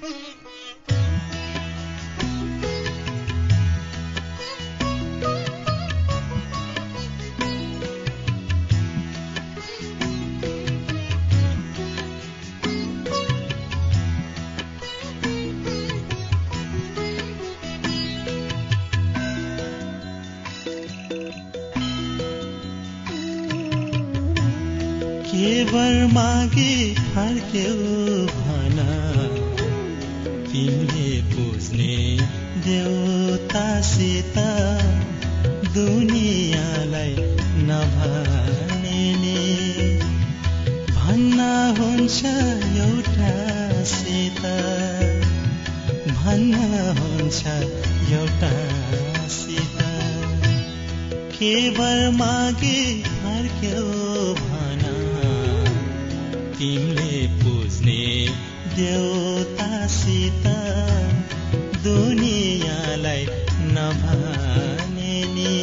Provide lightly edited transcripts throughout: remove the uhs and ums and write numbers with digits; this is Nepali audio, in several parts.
केवर मागे फर्क्यौ भन तिमीले पुज्ने देवतासित दुनियाँलाई नभने नि भन्न हुन्छ एउटासित भन्न हुन्छ एउटासित केवर मागे फर्क्यौ तिमीले पुज्ने देवतासित दुनियाँलाई नभने नि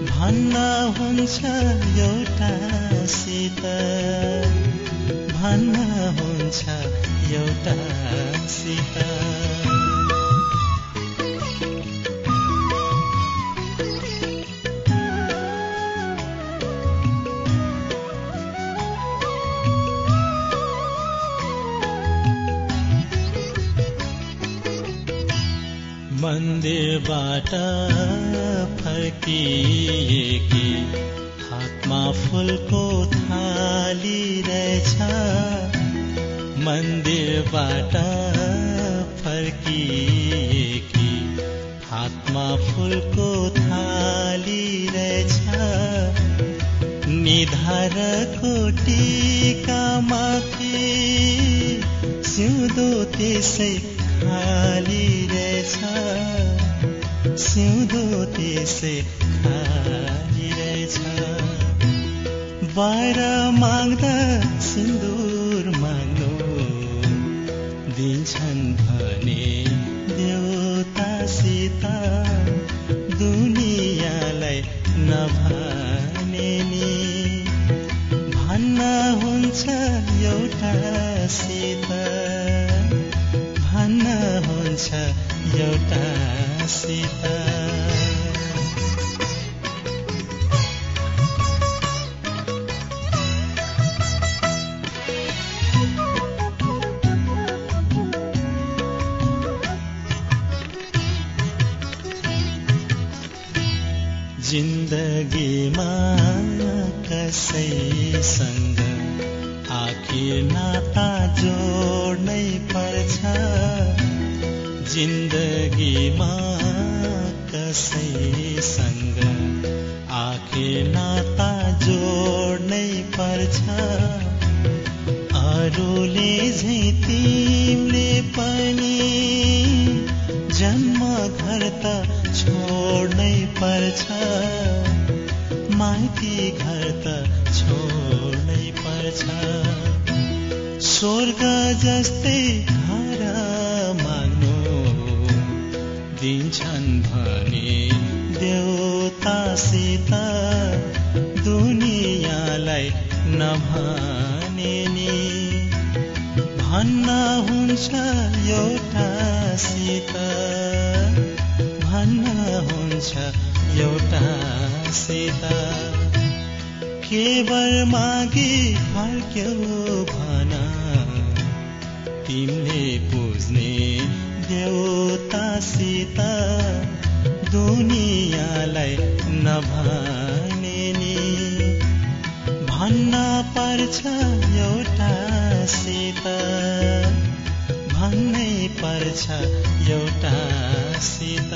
भन्न हुन्छ एउटासित भन्न हुन्छ एउटासित मन्दिरबाट फर्किएकी हातमा फुलको थाली रहेछ मन्दिरबाट फर्किएकी हातमा फुलको थाली रहेछ निधारको टीकामाथि सिउँदो त्यसै खाली रहेछ सिउँदो त्यसै खाली रहेछ बाहिर माग्दा सिन्दुर माग्नु दिन्छन् भने देवतासित दुनियाँलाई नभने नि भन्न हुन्छ एउटासित भन्न हुन्छ एउटासित जिन्दगीमा कसैसँग आखिर नाता जोड्नै पर्छ जिन्दगीमा कसैसँग आखिर नाता जोड्नै पर्छ अरूले झै तिमीले पनि जन्म घर त छोड्नै पर्छ माइती घर त छोड्नै पर्छ स्वर्ग जस्तै घर माग्नु दिन्छन् भने देवतासित दुनियाँलाई नभने नि भन्न हुन्छ एउटासित भन्न हुन्छ एउटासित केवर मागी फर्क्यौ भन तिमीले पुज्ने देवतासित दुनियाँलाई नभने नि भन्न पर्छ एउटासित भन्नै पर्छ एउटासित